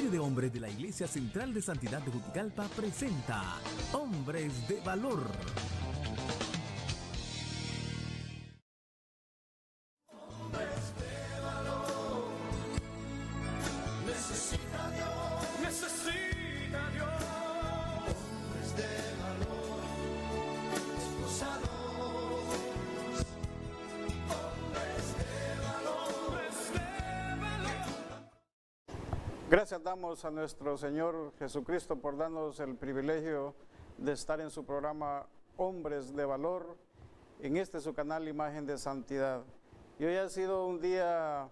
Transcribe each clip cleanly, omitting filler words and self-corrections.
Ministerio de Hombres de la Iglesia Central de Santidad de Juticalpa presenta Hombres de Valor. Hombres de valor. Necesita Dios. Necesita Dios. Hombres de valor. Esposados. Hombres de valor. Hombres de valor. Gracias damos a nuestro Señor Jesucristo por darnos el privilegio de estar en su programa Hombres de Valor, en este su canal Imagen de Santidad. Y hoy ha sido un día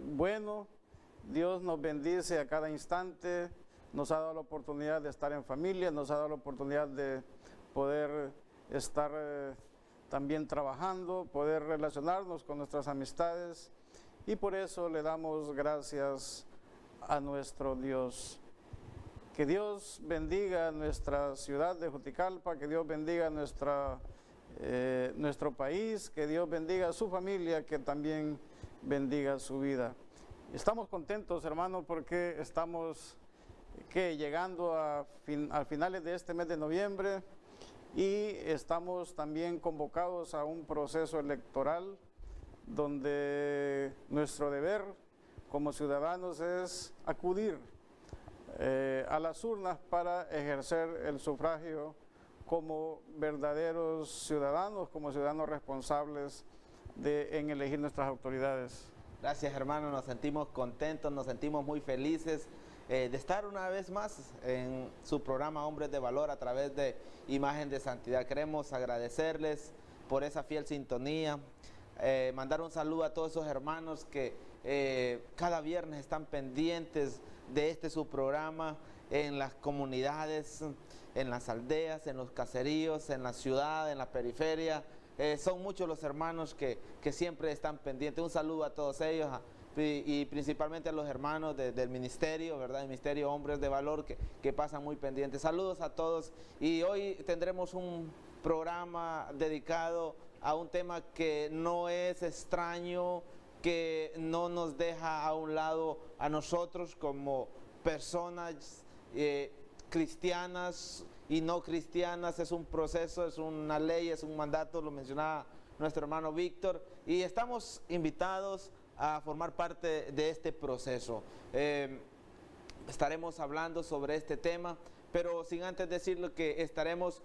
bueno, Dios nos bendice a cada instante, nos ha dado la oportunidad de estar en familia, nos ha dado la oportunidad de poder estar también trabajando, poder relacionarnos con nuestras amistades, y por eso le damos gracias a nuestro Dios. Que Dios bendiga nuestra ciudad de Juticalpa, que Dios bendiga nuestro país, que Dios bendiga a su familia, que también bendiga su vida. Estamos contentos, hermano, porque estamos llegando a finales de este mes de noviembre, y estamos también convocados a un proceso electoral donde nuestro deber como ciudadanos es acudir a las urnas para ejercer el sufragio como verdaderos ciudadanos, como ciudadanos responsables en elegir nuestras autoridades. Gracias, hermano, nos sentimos contentos, nos sentimos muy felices de estar una vez más en su programa Hombres de Valor a través de Imagen de Santidad. Queremos agradecerles por esa fiel sintonía, mandar un saludo a todos esos hermanos que cada viernes están pendientes de este su programa en las comunidades, en las aldeas, en los caseríos, en la ciudad, en la periferia. Son muchos los hermanos que siempre están pendientes. Un saludo a todos ellos y principalmente a los hermanos del ministerio, ¿verdad? El ministerio Hombres de Valor que pasan muy pendientes. Saludos a todos, y hoy tendremos un programa dedicado a un tema que no es extraño, que no nos deja a un lado a nosotros como personas cristianas y no cristianas. Es un proceso, es una ley, es un mandato, lo mencionaba nuestro hermano Víctor, y estamos invitados a formar parte de este proceso. Estaremos hablando sobre este tema, pero sin antes decirlo que estaremos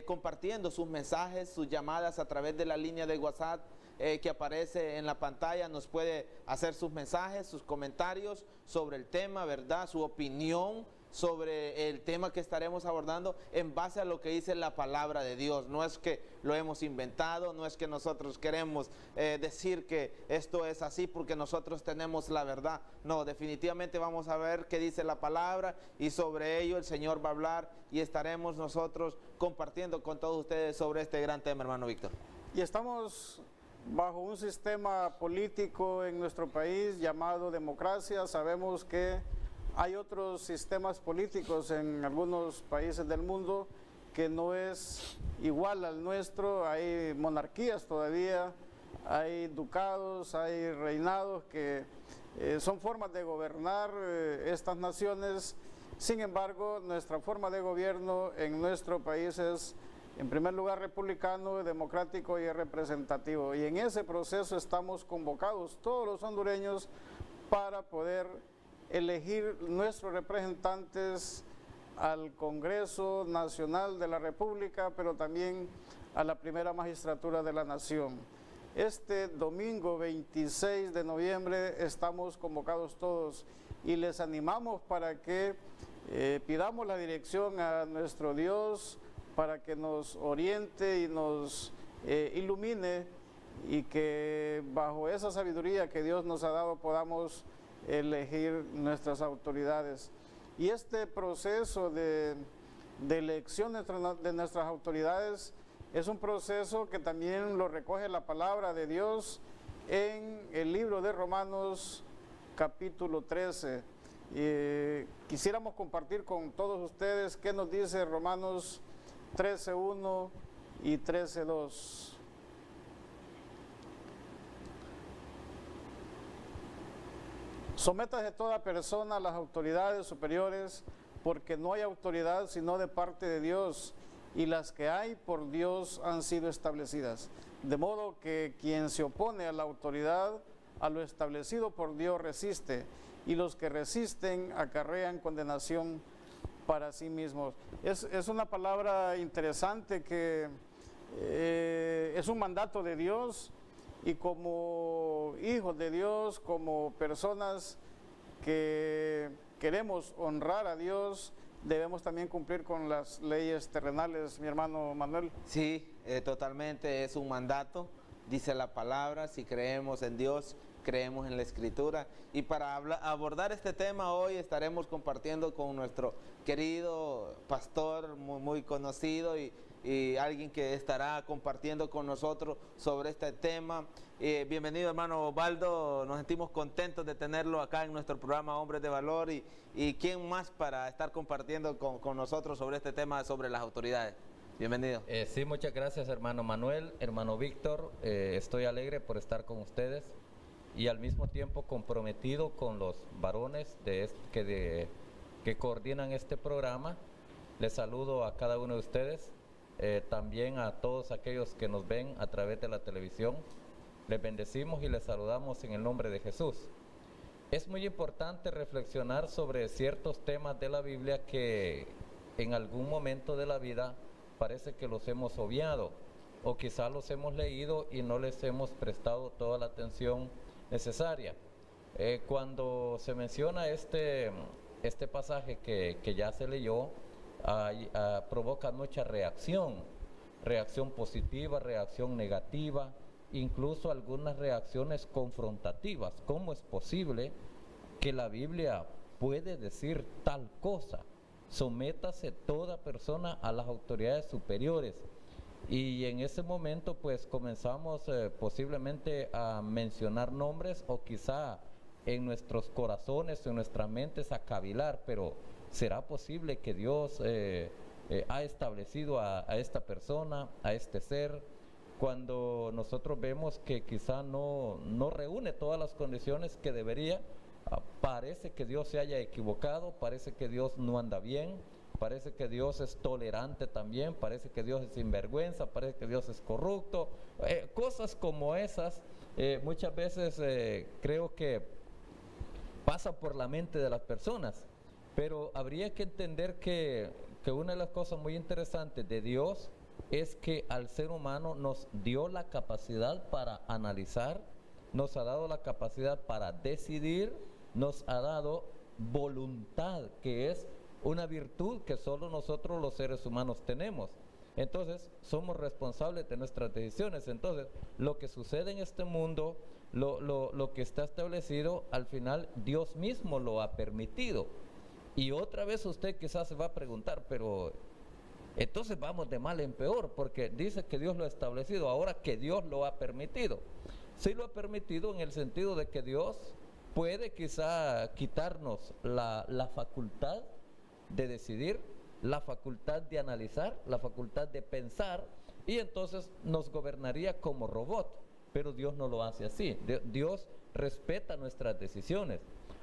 compartiendo sus mensajes, sus llamadas a través de la línea de WhatsApp que aparece en la pantalla. Nos puede hacer sus mensajes, sus comentarios sobre el tema, ¿verdad? Su opinión sobre el tema que estaremos abordando en base a lo que dice la palabra de Dios. No es que lo hemos inventado, no es que nosotros queremos decir que esto es así porque nosotros tenemos la verdad. No, definitivamente vamos a ver qué dice la palabra, y sobre ello el Señor va a hablar, y estaremos nosotros compartiendo con todos ustedes sobre este gran tema, hermano Víctor. Y estamos bajo un sistema político en nuestro país llamado democracia. Sabemos que hay otros sistemas políticos en algunos países del mundo que no es igual al nuestro. Hay monarquías todavía, hay ducados, hay reinados que son formas de gobernar estas naciones. Sin embargo, nuestra forma de gobierno en nuestro país es, en primer lugar, republicano, democrático y representativo. Y en ese proceso estamos convocados todos los hondureños para poder elegir nuestros representantes al Congreso Nacional de la República, pero también a la primera magistratura de la nación. Este domingo 26 de noviembre estamos convocados todos, y les animamos para que pidamos la dirección a nuestro Dios para que nos oriente y nos ilumine, y que bajo esa sabiduría que Dios nos ha dado podamos elegir nuestras autoridades. Y este proceso de elección de nuestras autoridades es un proceso que también lo recoge la palabra de Dios en el libro de Romanos capítulo 13. Quisiéramos compartir con todos ustedes qué nos dice Romanos 13:1 y 13:2. Sométase toda persona a las autoridades superiores, porque no hay autoridad sino de parte de Dios, y las que hay por Dios han sido establecidas. De modo que quien se opone a la autoridad, a lo establecido por Dios, resiste, y los que resisten acarrean condenación para sí mismos. Es una palabra interesante que es un mandato de Dios, y como hijos de Dios, como personas que queremos honrar a Dios, debemos también cumplir con las leyes terrenales, mi hermano Manuel. Sí, totalmente es un mandato, dice la palabra, si creemos en Dios, creemos en la Escritura. Y para abordar este tema hoy estaremos compartiendo con nuestro querido pastor, muy conocido, y alguien que estará compartiendo con nosotros sobre este tema. Bienvenido, hermano Osvaldo, nos sentimos contentos de tenerlo acá en nuestro programa Hombres de Valor, y quién más para estar compartiendo con nosotros sobre este tema, sobre las autoridades. Bienvenido. Sí, muchas gracias, hermano Manuel, hermano Víctor. Estoy alegre por estar con ustedes y al mismo tiempo comprometido con los varones que coordinan este programa. Les saludo a cada uno de ustedes, también a todos aquellos que nos ven a través de la televisión. Les bendecimos y les saludamos en el nombre de Jesús. Es muy importante reflexionar sobre ciertos temas de la Biblia que en algún momento de la vida parece que los hemos obviado, o quizá los hemos leído y no les hemos prestado toda la atención necesaria. Cuando se menciona este pasaje que ya se leyó, provoca mucha reacción positiva, reacción negativa, incluso algunas reacciones confrontativas. ¿Cómo es posible que la Biblia puede decir tal cosa? Sométase toda persona a las autoridades superiores. Y en ese momento pues comenzamos posiblemente a mencionar nombres, o quizá en nuestros corazones, en nuestras mentes a cavilar, pero ¿será posible que Dios ha establecido a esta persona, a este ser, cuando nosotros vemos que quizá no reúne todas las condiciones que debería? Parece que Dios se haya equivocado, parece que Dios no anda bien, parece que Dios es tolerante también, parece que Dios es sinvergüenza, parece que Dios es corrupto. Cosas como esas muchas veces creo que pasa por la mente de las personas, pero habría que entender que una de las cosas muy interesantes de Dios es que al ser humano nos dio la capacidad para analizar, nos ha dado la capacidad para decidir, nos ha dado voluntad, que es una virtud que solo nosotros los seres humanos tenemos. Entonces somos responsables de nuestras decisiones. Entonces lo que sucede en este mundo, lo que está establecido, al final Dios mismo lo ha permitido. Y otra vez usted quizás se va a preguntar, pero entonces vamos de mal en peor, porque dice que Dios lo ha establecido, ahora que Dios lo ha permitido. Sí lo ha permitido en el sentido de que Dios puede quizá quitarnos la facultad de decidir, la facultad de analizar, la facultad de pensar, y entonces nos gobernaría como robot. Pero Dios no lo hace así. Dios respeta nuestras decisiones.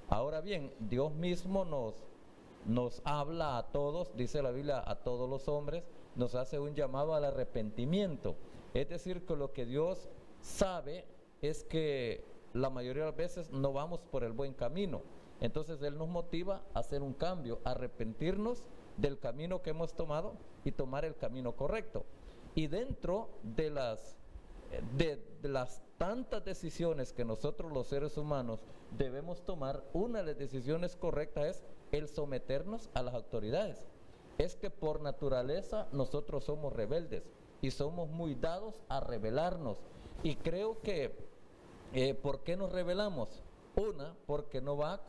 Ahora bien, Dios mismo nos habla a todos, dice la Biblia, a todos los hombres, nos hace un llamado al arrepentimiento. Es decir, que lo que Dios sabe es que la mayoría de las veces no vamos por el buen camino. Entonces Él nos motiva a hacer un cambio, a arrepentirnos del camino que hemos tomado y tomar el camino correcto. Y dentro de las tantas decisiones que nosotros los seres humanos debemos tomar, una de las decisiones correctas es el someternos a las autoridades. Es que por naturaleza nosotros somos rebeldes y somos muy dados a rebelarnos. Y creo que ¿por qué nos rebelamos? Una, porque no va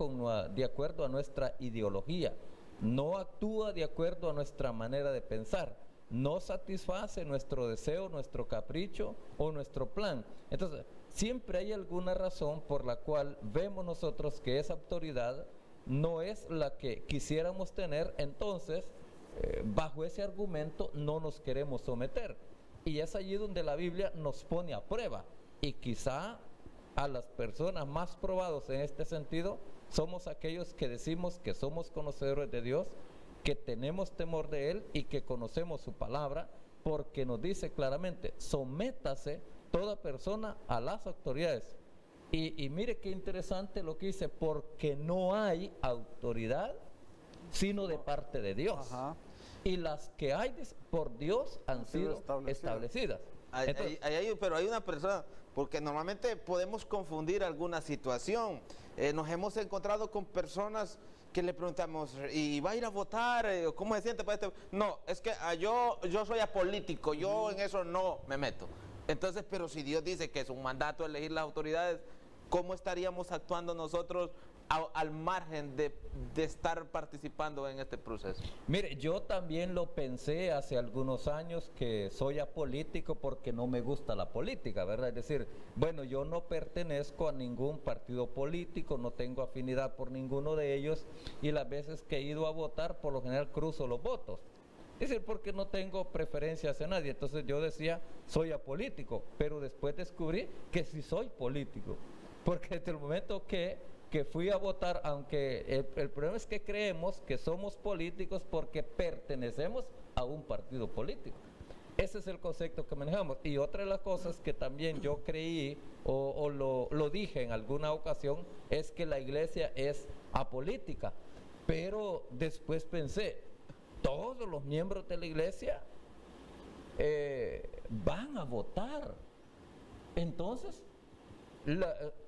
de acuerdo a nuestra ideología, no actúa de acuerdo a nuestra manera de pensar, no satisface nuestro deseo, nuestro capricho o nuestro plan. Entonces, siempre hay alguna razón por la cual vemos nosotros que esa autoridad no es la que quisiéramos tener, entonces, bajo ese argumento no nos queremos someter. Y es allí donde la Biblia nos pone a prueba, y quizá a las personas más probados en este sentido somos aquellos que decimos que somos conocedores de Dios, que tenemos temor de Él y que conocemos su palabra, porque nos dice claramente, sométase toda persona a las autoridades. Y mire qué interesante lo que dice, porque no hay autoridad sino de parte de Dios. Ajá. Y las que hay por Dios han sido establecidas. Entonces, Pero hay una persona, porque normalmente podemos confundir alguna situación. Nos hemos encontrado con personas que le preguntamos, ¿y va a ir a votar? ¿Cómo se siente para este? No, es que yo soy apolítico, yo en eso no me meto. Entonces, pero si Dios dice que es un mandato elegir las autoridades, ¿cómo estaríamos actuando nosotros al margen de estar participando en este proceso? Mire, yo también lo pensé hace algunos años que soy apolítico porque no me gusta la política, ¿verdad? Es decir, bueno, yo no pertenezco a ningún partido político, no tengo afinidad por ninguno de ellos y las veces que he ido a votar, por lo general cruzo los votos. Es decir, porque no tengo preferencia hacia nadie. Entonces yo decía, soy apolítico, pero después descubrí que sí soy político. Porque desde el momento que fui a votar, aunque el problema es que creemos que somos políticos porque pertenecemos a un partido político. Ese es el concepto que manejamos. Y otra de las cosas que también yo creí o lo dije en alguna ocasión es que la iglesia es apolítica. Pero después pensé, todos los miembros de la iglesia van a votar. Entonces,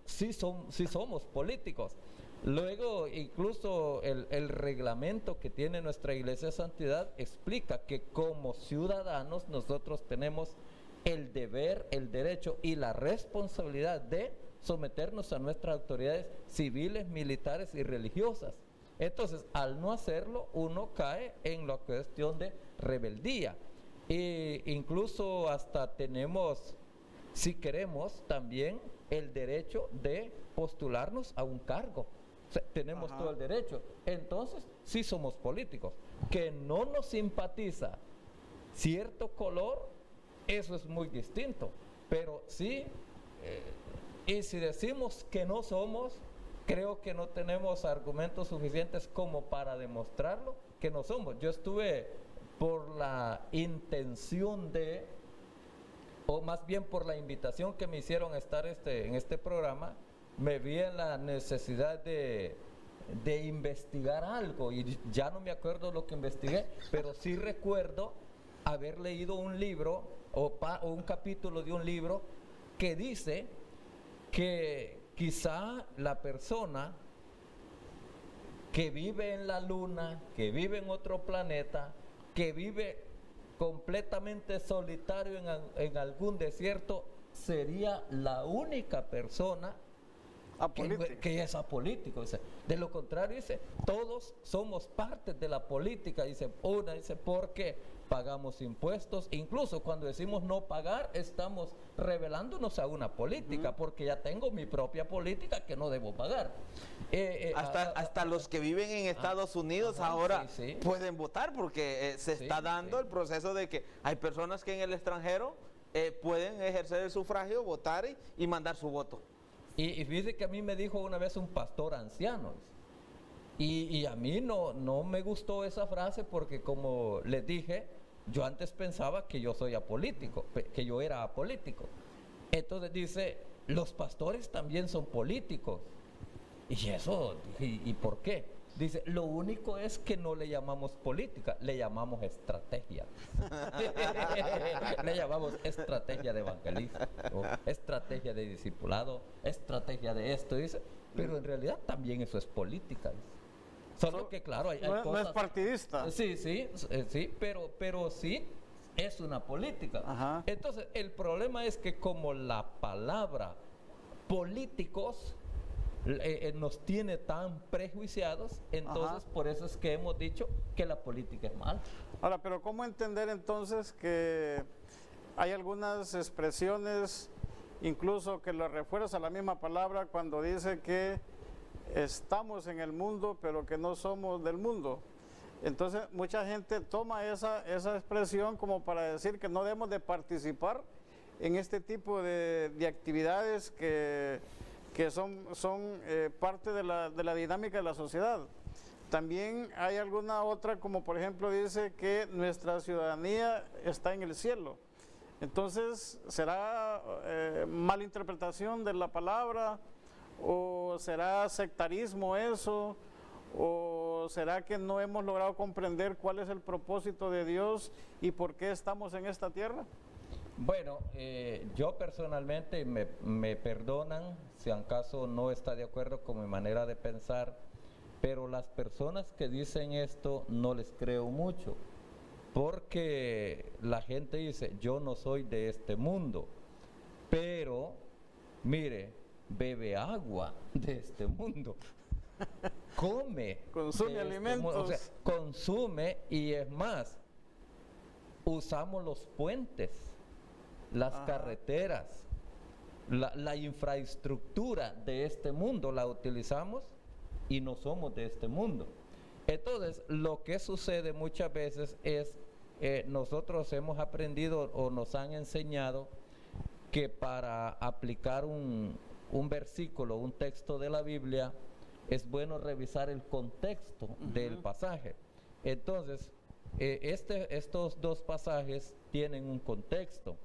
sí somos políticos. Luego, incluso el reglamento que tiene nuestra Iglesia de Santidad explica que como ciudadanos nosotros tenemos el deber, el derecho y la responsabilidad de someternos a nuestras autoridades civiles, militares y religiosas. Entonces, al no hacerlo, uno cae en la cuestión de rebeldía. E incluso hasta tenemos, si queremos, también el derecho de postularnos a un cargo. O sea, tenemos todo el derecho. Entonces, sí somos políticos. Que no nos simpatiza cierto color, eso es muy distinto. Pero sí, y si decimos que no somos, creo que no tenemos argumentos suficientes como para demostrarlo que no somos. Yo estuve por la intención de, o más bien por la invitación que me hicieron a estar en este programa, me vi en la necesidad de investigar algo y ya no me acuerdo lo que investigué, pero sí recuerdo haber leído un libro o un capítulo de un libro que dice que quizá la persona que vive en la luna, que vive en otro planeta, que vive completamente solitario en algún desierto, sería la única persona que es apolítico. Dice. De lo contrario, dice, todos somos parte de la política. Dice, porque pagamos impuestos. Incluso cuando decimos no pagar, estamos rebelándonos a una política, porque ya tengo mi propia política que no debo pagar. Hasta los que viven en Estados Unidos ahora pueden votar, porque se está dando el proceso de que hay personas que en el extranjero pueden ejercer el sufragio, votar y mandar su voto. Y fíjese que a mí me dijo una vez un pastor anciano, y a mí no me gustó esa frase porque, como les dije, yo antes pensaba que yo soy apolítico, que yo era apolítico. Entonces dice, los pastores también son políticos. Y eso, ¿y por qué? Dice, lo único es que no le llamamos política, le llamamos estrategia. Le llamamos estrategia de evangelismo, estrategia de discipulado, estrategia de esto, dice. Pero en realidad también eso es política, dice. Solo que claro, hay cosas... No es partidista. Sí, pero sí es una política. Ajá. Entonces, el problema es que como la palabra políticos nos tiene tan prejuiciados, entonces por eso es que hemos dicho que la política es mala. Ahora, pero ¿cómo entender entonces que hay algunas expresiones, incluso que lo refuerza la misma palabra cuando dice que estamos en el mundo, pero que no somos del mundo? Entonces, mucha gente toma esa expresión como para decir que no debemos de participar en este tipo de actividades que que son parte de la dinámica de la sociedad. También hay alguna otra, como por ejemplo dice que nuestra ciudadanía está en el cielo. Entonces, ¿será malinterpretación de la palabra? ¿O será sectarismo eso? ¿O será que no hemos logrado comprender cuál es el propósito de Dios y por qué estamos en esta tierra? Bueno, yo personalmente me perdonan si acaso no está de acuerdo con mi manera de pensar, pero las personas que dicen esto no les creo mucho, porque la gente dice, yo no soy de este mundo, pero mire, bebe agua de este mundo, come, consume de alimentos, o sea, consume, y es más, usamos los puentes, las carreteras, la infraestructura de este mundo la utilizamos y no somos de este mundo. Entonces, lo que sucede muchas veces es, nosotros hemos aprendido o nos han enseñado que para aplicar un versículo, un texto de la Biblia, es bueno revisar el contexto del pasaje. Entonces, estos dos pasajes tienen un contexto.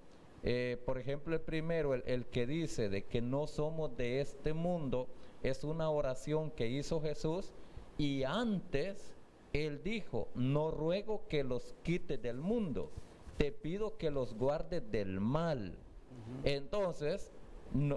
Por ejemplo, el primero, el que dice de que no somos de este mundo, es una oración que hizo Jesús, y antes él dijo, no ruego que los quites del mundo, te pido que los guardes del mal. Entonces,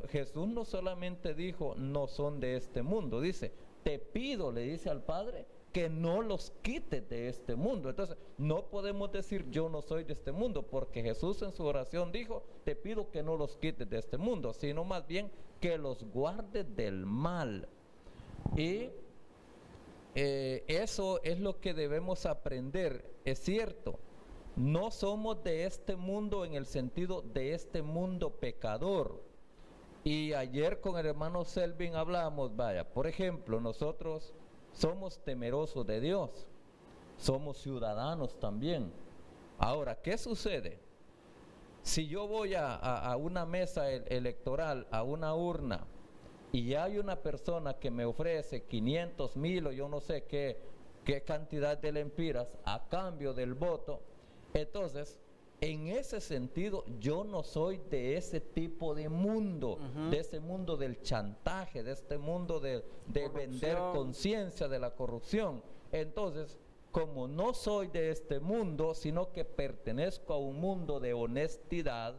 Jesús no solamente dijo, no son de este mundo, dice, te pido, le dice al Padre, que no los quites de este mundo. Entonces, no podemos decir yo no soy de este mundo, porque Jesús en su oración dijo, te pido que no los quites de este mundo, sino más bien que los guardes del mal. Y eso es lo que debemos aprender. Es cierto, no somos de este mundo en el sentido de este mundo pecador. Y ayer con el hermano Selvin hablábamos, vaya, por ejemplo, nosotros somos temerosos de Dios, somos ciudadanos también. Ahora, ¿qué sucede? Si yo voy a una mesa electoral, a una urna, y hay una persona que me ofrece 500, 1000 o yo no sé qué cantidad de lempiras a cambio del voto, entonces, en ese sentido, yo no soy de ese tipo de mundo, de ese mundo del chantaje, de este mundo de vender conciencia, de la corrupción. Entonces, como no soy de este mundo, sino que pertenezco a un mundo de honestidad,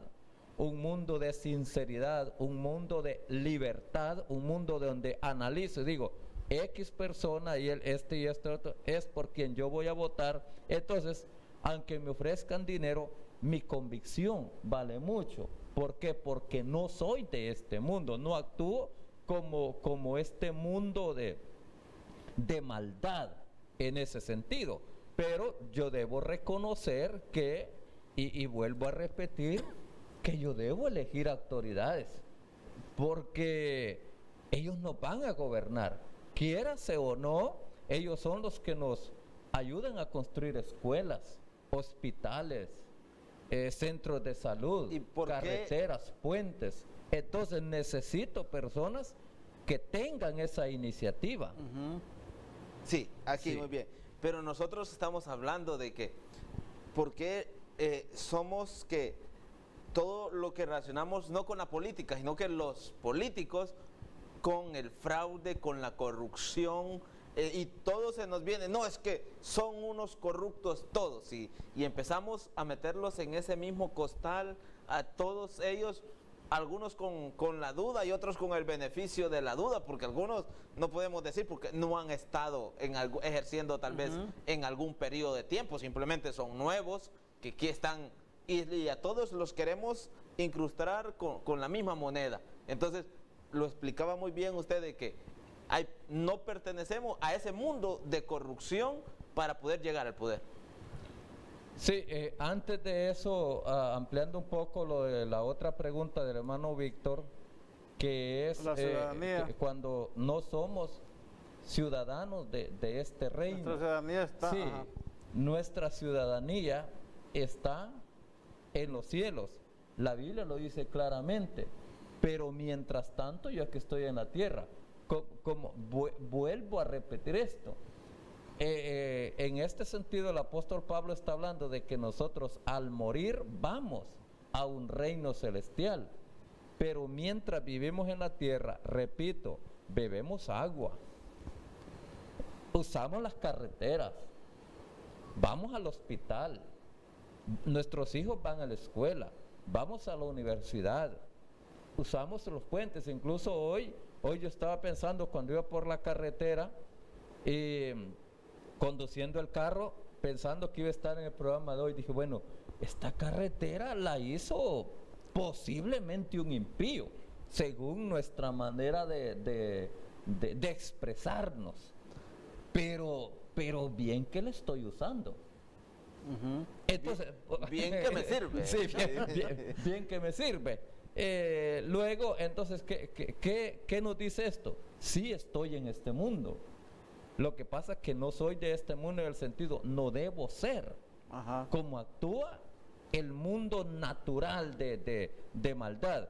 un mundo de sinceridad, un mundo de libertad, un mundo donde analizo y digo, X persona y este otro es por quien yo voy a votar. Entonces, aunque me ofrezcan dinero, mi convicción vale mucho. ¿Por qué? Porque no soy de este mundo, no actúo como este mundo de maldad en ese sentido. Pero yo debo reconocer que, y vuelvo a repetir, que yo debo elegir autoridades, porque ellos nos van a gobernar, quiérase o no. Ellos son los que nos ayudan a construir escuelas, hospitales, centros de salud, carreteras, puentes. Entonces necesito personas que tengan esa iniciativa. Sí, aquí Sí. muy bien. Pero nosotros estamos hablando de que, ¿por qué somos que todo lo que relacionamos no con la política, sino que los políticos con el fraude, con la corrupción, y todo se nos viene, no, es que son unos corruptos todos, y empezamos a meterlos en ese mismo costal, a todos ellos, algunos con la duda y otros con el beneficio de la duda, porque algunos no podemos decir porque no han estado ejerciendo tal vez en algún periodo de tiempo, simplemente son nuevos, que aquí están, y a todos los queremos incrustar con la misma moneda. Entonces, lo explicaba muy bien usted de que no pertenecemos a ese mundo de corrupción para poder llegar al poder. Sí, antes de eso, ampliando un poco lo de la otra pregunta del hermano Víctor, que es la ciudadanía. que cuando no somos ciudadanos de este reino. Nuestra ciudadanía está... Sí, nuestra ciudadanía está en los cielos. La Biblia lo dice claramente. pero mientras tanto yo aquí estoy en la tierra. Vuelvo a repetir esto. En este sentido el apóstol Pablo está hablando de que nosotros al morir vamos a un reino celestial, pero mientras vivimos en la tierra, repito, bebemos agua, usamos las carreteras, vamos al hospital, nuestros hijos van a la escuela, vamos a la universidad, usamos los puentes. Incluso hoy yo estaba pensando cuando iba por la carretera conduciendo el carro, pensando que iba a estar en el programa de hoy, dije, bueno, esta carretera la hizo posiblemente un impío, según nuestra manera de expresarnos, pero bien que la estoy usando. Entonces, bien que me sirve. Sí, bien que me sirve. Luego, entonces, ¿qué nos dice esto? Sí estoy en este mundo. Lo que pasa es que no soy de este mundo en el sentido, no debo ser. Como actúa el mundo natural de maldad.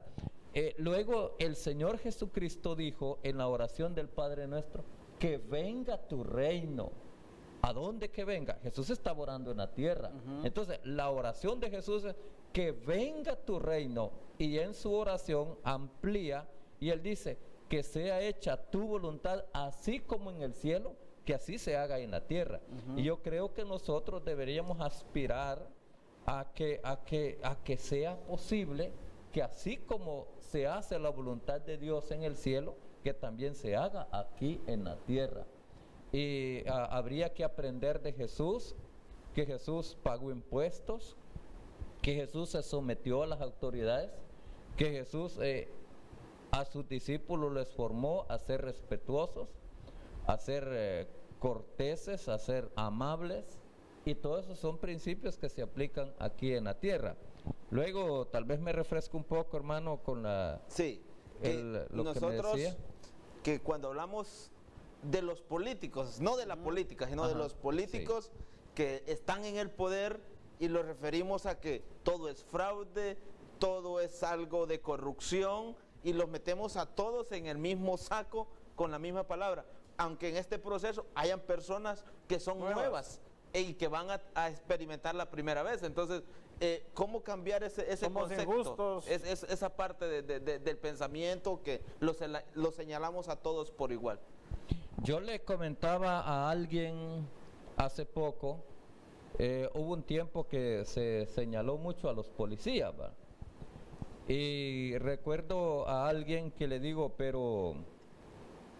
Luego, el Señor Jesucristo dijo en la oración del Padre Nuestro, que venga tu reino. ¿A dónde que venga? Jesús estaba orando en la tierra. Entonces, la oración de Jesús es que venga tu reino. Y en su oración amplía y Él dice, que sea hecha tu voluntad así como en el cielo, que así se haga en la tierra. Y yo creo que nosotros deberíamos aspirar a que sea posible que así como se hace la voluntad de Dios en el cielo, que también se haga aquí en la tierra. Y habría que aprender de Jesús, que Jesús pagó impuestos, que Jesús se sometió a las autoridades, que Jesús a sus discípulos les formó a ser respetuosos, a ser corteses, a ser amables, y todos esos son principios que se aplican aquí en la tierra. Luego, tal vez me refresco un poco, hermano, con lo nosotros, que me decía. Que cuando hablamos de los políticos, no de la política, sino de los políticos que están en el poder, y lo referimos a que todo es fraude, todo es algo de corrupción, y los metemos a todos en el mismo saco con la misma palabra, aunque en este proceso hayan personas que son nuevas y que van a experimentar la primera vez. Entonces, ¿cómo cambiar ese concepto? Esa parte del pensamiento que lo señalamos a todos por igual. Yo le comentaba a alguien hace poco, hubo un tiempo que se señaló mucho a los policías, ¿va? Y recuerdo a alguien que le digo, pero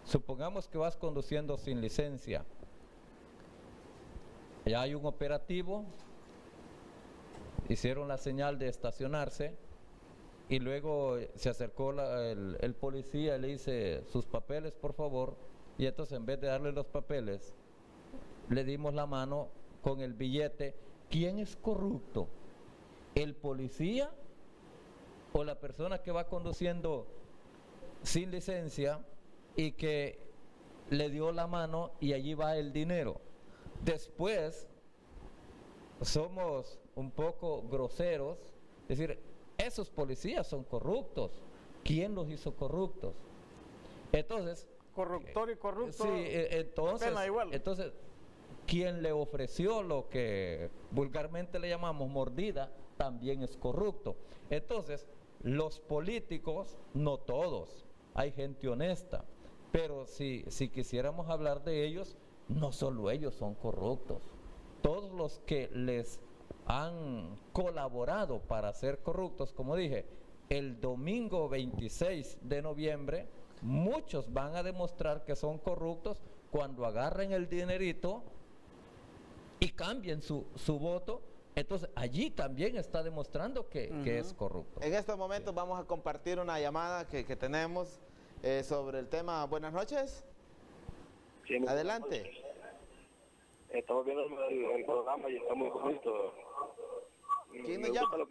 supongamos que vas conduciendo sin licencia, ya hay un operativo, hicieron la señal de estacionarse, y luego se acercó el policía y le dice, sus papeles por favor, y entonces en vez de darle los papeles, le dimos la mano con el billete. ¿Quién es corrupto? ¿El policía o la persona que va conduciendo sin licencia y que le dio la mano y allí va el dinero? Después somos un poco groseros, es decir, esos policías son corruptos. ¿Quién los hizo corruptos? Entonces, corruptor y corrupto, sí, pena igual. Entonces, quien le ofreció lo que vulgarmente le llamamos mordida, también es corrupto. Entonces, los políticos, no todos, hay gente honesta, pero si quisiéramos hablar de ellos, no solo ellos son corruptos. Todos los que les han colaborado para ser corruptos, como dije, el domingo 26 de noviembre, muchos van a demostrar que son corruptos cuando agarren el dinerito y cambien su voto. Entonces allí también está demostrando que es corrupto. En estos momentos vamos a compartir una llamada que tenemos sobre el tema. Buenas noches. Sí, adelante. Estamos viendo el programa y está muy bonito. ¿Quién me nos gusta llama? lo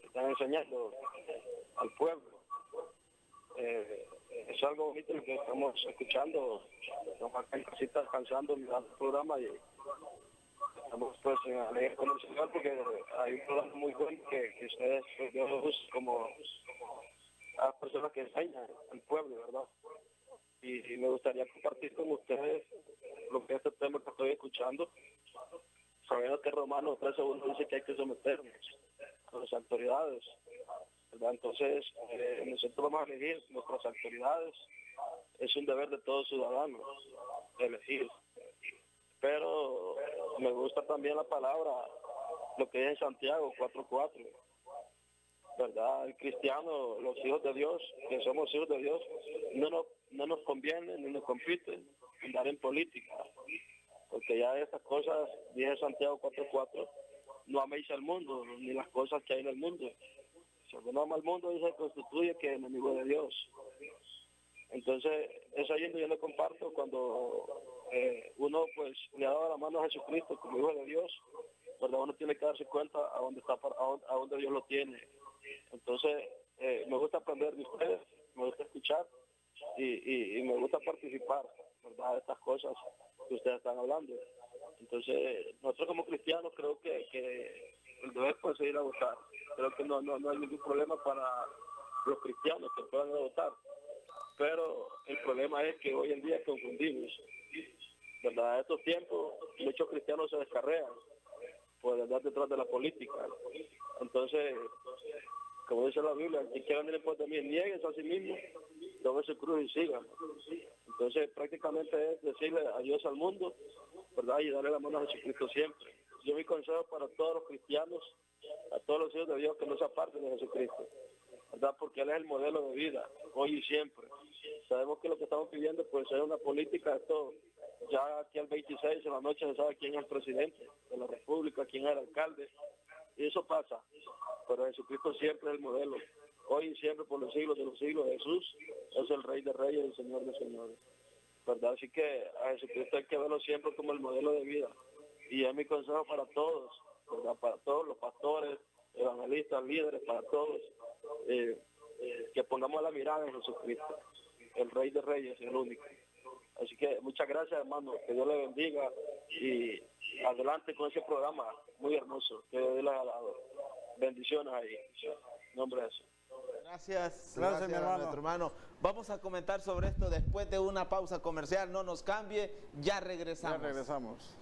que están enseñando al pueblo. Es algo bonito lo que estamos escuchando. Estamos acá en casita descansando, mirando el programa y estamos pues en alegría con el Señor porque hay un programa muy bueno que ustedes, Dios, como a las personas que enseñan al pueblo, ¿verdad? Y me gustaría compartir con ustedes lo que es este tema que estoy escuchando, sabiendo que Romanos 13:1 dice que hay que someternos a las autoridades, ¿verdad? Entonces, nosotros vamos a elegir nuestras autoridades, es un deber de todo ciudadano elegir. Pero me gusta también la palabra, lo que es en Santiago 4:4, ¿verdad? El cristiano, los hijos de Dios, que somos hijos de Dios, no nos conviene ni nos compite andar en política, porque ya estas cosas, dice Santiago 4:4, no améis al mundo, ni las cosas que hay en el mundo. Si uno ama al mundo, dice, constituye que es enemigo de Dios. Entonces, eso ahí yo le comparto cuando uno pues le ha dado la mano a Jesucristo como hijo de Dios, ¿verdad? Uno tiene que darse cuenta a dónde Dios lo tiene. Entonces, me gusta aprender de ustedes, me gusta escuchar y me gusta participar, ¿verdad?, de estas cosas que ustedes están hablando. Entonces, nosotros como cristianos creo que el deber puede seguir a votar. Creo que no hay ningún problema para los cristianos que puedan ir a votar. Pero el problema es que hoy en día confundimos, ¿verdad? En estos tiempos muchos cristianos se descarrean por andar detrás de la política. Entonces, como dice la Biblia, quien quiera venir en pos de mí, niegues a sí mismo, tome su cruz y sigan. Entonces, prácticamente es decirle adiós al mundo, ¿verdad? Y darle la mano a Jesucristo siempre. Yo mi consejo para todos los cristianos, a todos los hijos de Dios, que no se aparten de Jesucristo, ¿verdad? Porque Él es el modelo de vida, hoy y siempre. Sabemos que lo que estamos pidiendo pues es una política, esto ya aquí al 26 de la noche se sabe quién es el presidente de la República, quién es el alcalde, y eso pasa, pero Jesucristo siempre es el modelo, hoy y siempre por los siglos de los siglos. Jesús es el Rey de Reyes y el Señor de Señores, ¿verdad? Así que a Jesucristo hay que verlo siempre como el modelo de vida, y es mi consejo para todos, ¿verdad? Para todos los pastores, evangelistas, líderes, para todos, que pongamos la mirada en Jesucristo, el Rey de Reyes, el único. Así que muchas gracias, hermano, que Dios le bendiga y adelante con ese programa muy hermoso que Dios le ha dado. Bendiciones ahí, en nombre de eso. Gracias, mi a hermano. nuestro hermano. Vamos a comentar sobre esto después de una pausa comercial. No nos cambie, ya regresamos. Ya regresamos.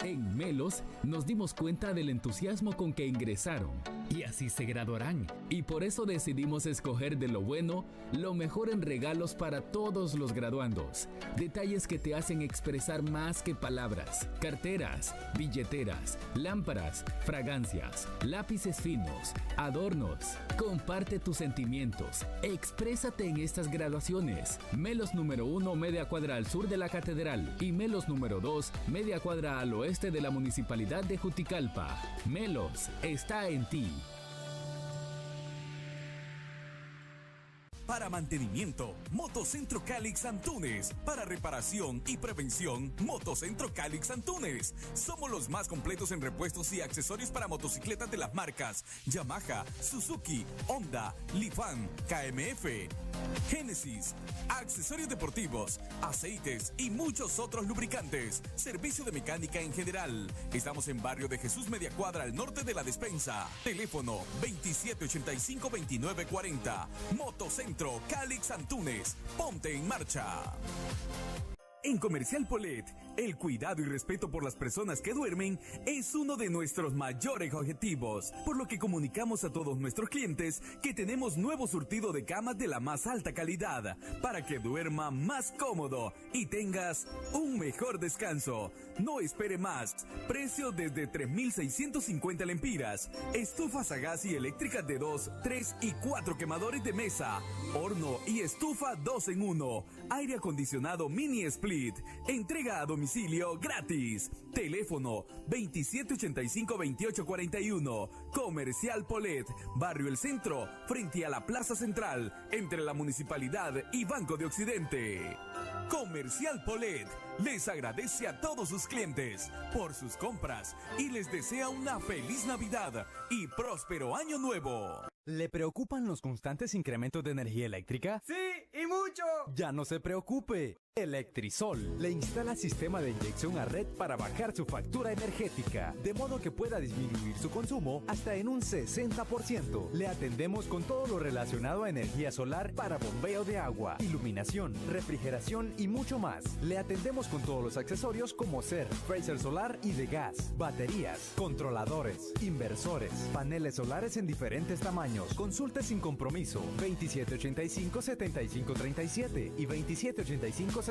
En Melos nos dimos cuenta del entusiasmo con que ingresaron y así se graduarán. Y por eso decidimos escoger de lo bueno, lo mejor en regalos para todos los graduandos. Detalles que te hacen expresar más que palabras. Carteras, billeteras, lámparas, fragancias, lápices finos, adornos. Comparte tus sentimientos. Exprésate en estas graduaciones. Melos número 1, media cuadra al sur de la catedral. Y Melos número 2, media cuadra al oeste de la municipalidad de Juticalpa. Melos está en ti. Para mantenimiento, Motocentro Calix Antunes. Para reparación y prevención, Motocentro Calix Antunes. Somos los más completos en repuestos y accesorios para motocicletas de las marcas Yamaha, Suzuki, Honda, Lifan, KMF, Genesis, accesorios deportivos, aceites y muchos otros lubricantes. Servicio de mecánica en general. Estamos en Barrio de Jesús, media cuadra al norte de la despensa. Teléfono 2785-2940. Motocentro Calix Antunes. Ponte en marcha. En Comercial Polet, el cuidado y respeto por las personas que duermen es uno de nuestros mayores objetivos, por lo que comunicamos a todos nuestros clientes que tenemos nuevo surtido de camas de la más alta calidad, para que duerma más cómodo y tengas un mejor descanso. No espere más. Precios desde 3.650 lempiras. Estufas a gas y eléctricas de 2, 3 y 4 quemadores de mesa. Horno y estufa 2 en 1. Aire acondicionado mini split. Entrega a domicilio gratis. Teléfono 2785-2841. Comercial Polet, Barrio El Centro, frente a la Plaza Central, entre la Municipalidad y Banco de Occidente. Comercial Polet les agradece a todos sus clientes por sus compras y les desea una feliz Navidad y próspero año nuevo. ¿Le preocupan los constantes incrementos de energía eléctrica? Sí, y mucho. Ya no se preocupe. Electrisol le instala sistema de inyección a red para bajar su factura energética, de modo que pueda disminuir su consumo hasta en un 60%. Le atendemos con todo lo relacionado a energía solar para bombeo de agua, iluminación, refrigeración y mucho más. Le atendemos con todos los accesorios como ser freezer solar y de gas, baterías, controladores, inversores, paneles solares en diferentes tamaños. Consulte sin compromiso 2785-7537 y 2785-6244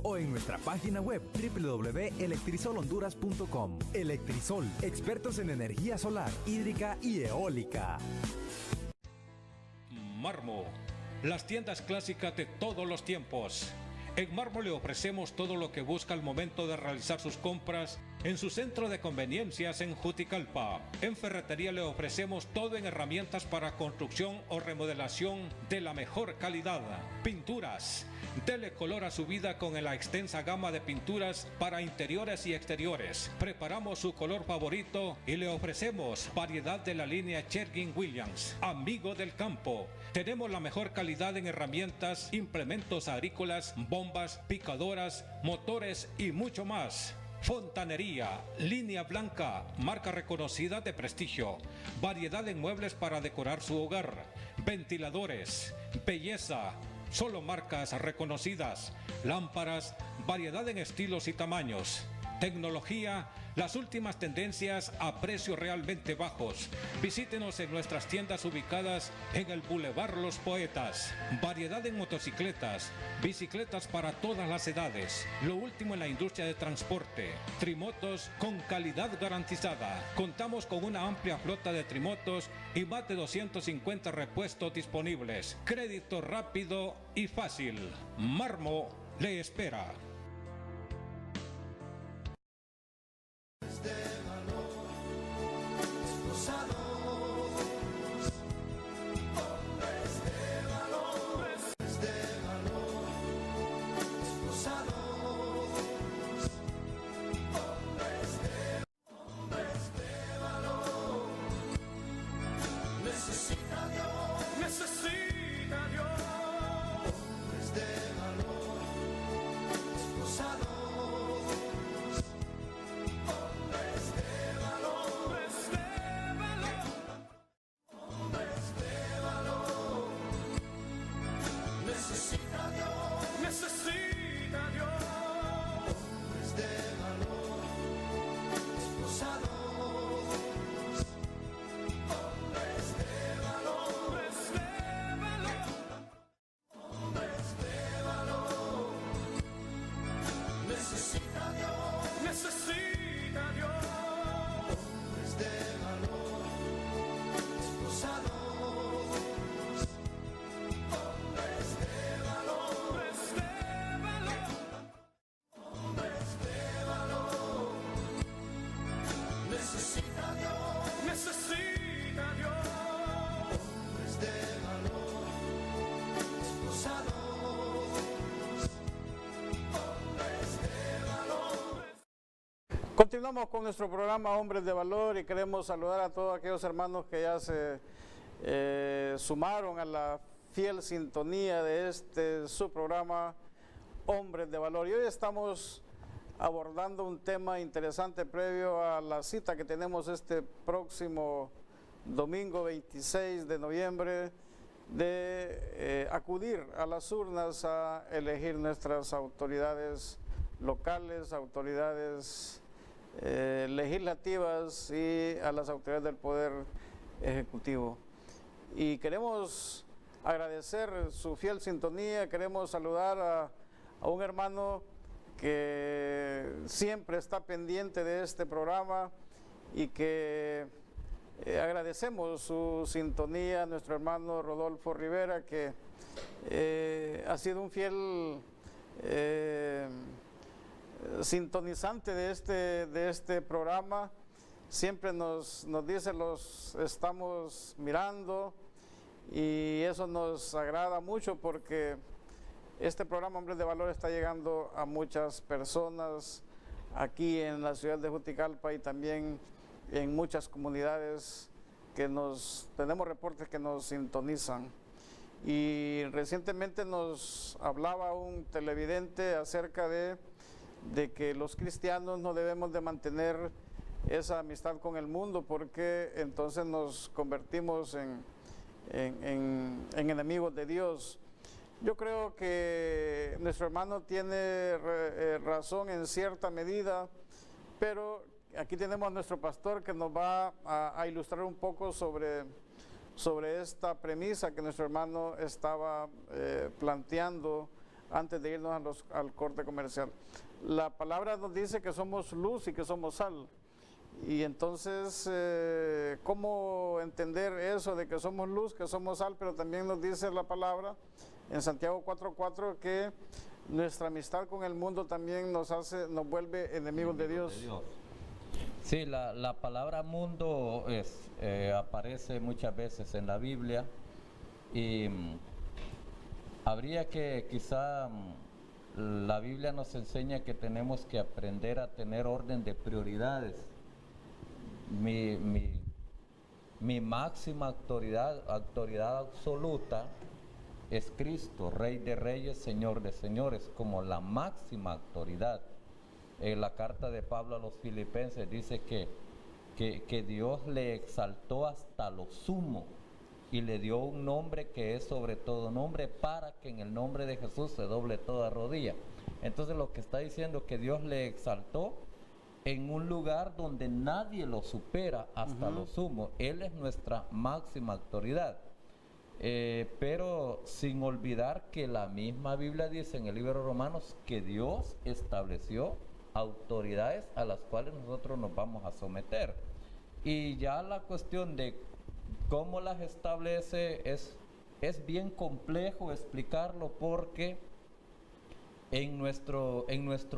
o en nuestra página web www.electrisolhonduras.com. Electrisol, expertos en energía solar, hídrica y eólica. Marmo, las tiendas clásicas de todos los tiempos. En Marmo le ofrecemos todo lo que busca al momento de realizar sus compras en su centro de conveniencias en Juticalpa. En ferretería le ofrecemos todo en herramientas para construcción o remodelación de la mejor calidad. Pinturas. Dele color a su vida con la extensa gama de pinturas para interiores y exteriores. Preparamos su color favorito y le ofrecemos variedad de la línea Sherwin-Williams. Amigo del campo. Tenemos la mejor calidad en herramientas, implementos agrícolas, bombas, picadoras, motores y mucho más. Fontanería, línea blanca, marca reconocida de prestigio, variedad en muebles para decorar su hogar, ventiladores, belleza, solo marcas reconocidas, lámparas, variedad en estilos y tamaños, tecnología, las últimas tendencias a precios realmente bajos. Visítenos en nuestras tiendas ubicadas en el Boulevard Los Poetas. Variedad en motocicletas, bicicletas para todas las edades. Lo último en la industria de transporte. Trimotos con calidad garantizada. Contamos con una amplia flota de trimotos y más de 250 repuestos disponibles. Crédito rápido y fácil. Marmo le espera. Necesita Dios, hombres de valor, esforzados, hombres de valor, hombres de valor, hombres de valor. Necesita Dios, hombres de valor, esforzados. Necesita Dios, hombres de valor, esforzados, hombres de valor, hombres de valor, hombres de valor. Necesita Dios, hombres de valor, esforzados. Continuamos con nuestro programa Hombres de Valor y queremos saludar a todos aquellos hermanos que ya se sumaron a la fiel sintonía de su programa Hombres de Valor. Y hoy estamos abordando un tema interesante previo a la cita que tenemos este próximo domingo 26 de noviembre de acudir a las urnas a elegir nuestras autoridades locales, autoridades legislativas y a las autoridades del Poder Ejecutivo. Y queremos agradecer su fiel sintonía, queremos saludar a un hermano que siempre está pendiente de este programa y que agradecemos su sintonía, a nuestro hermano Rodolfo Rivera, que ha sido un fiel sintonizante de este programa. Siempre nos dice, los estamos mirando, y eso nos agrada mucho porque este programa Hombres de Valor está llegando a muchas personas aquí en la ciudad de Juticalpa y también en muchas comunidades que tenemos reportes que nos sintonizan. Y recientemente nos hablaba un televidente acerca de que los cristianos no debemos de mantener esa amistad con el mundo, porque entonces nos convertimos en enemigos de Dios. Yo creo que nuestro hermano tiene razón en cierta medida, pero aquí tenemos a nuestro pastor que nos va a ilustrar un poco sobre esta premisa que nuestro hermano estaba planteando antes de irnos al corte comercial. La palabra nos dice que somos luz y que somos sal. Y entonces, ¿cómo entender eso de que somos luz, que somos sal? Pero también nos dice la palabra en Santiago 4:4 que nuestra amistad con el mundo también nos vuelve enemigos de Dios. Sí, la palabra mundo aparece muchas veces en la Biblia y habría que quizá la Biblia nos enseña que tenemos que aprender a tener orden de prioridades. Mi máxima autoridad absoluta es Cristo, Rey de Reyes, Señor de Señores, como la máxima autoridad. La carta de Pablo a los Filipenses dice que Dios le exaltó hasta lo sumo y le dio un nombre que es sobre todo nombre, para que en el nombre de Jesús se doble toda rodilla. Entonces lo que está diciendo es que Dios le exaltó en un lugar donde nadie lo supera hasta lo sumo. Él es nuestra máxima autoridad. Pero sin olvidar que la misma Biblia dice en el libro de Romanos que Dios estableció autoridades a las cuales nosotros nos vamos a someter. Y ya la cuestión de cómo las establece es bien complejo explicarlo, porque en nuestro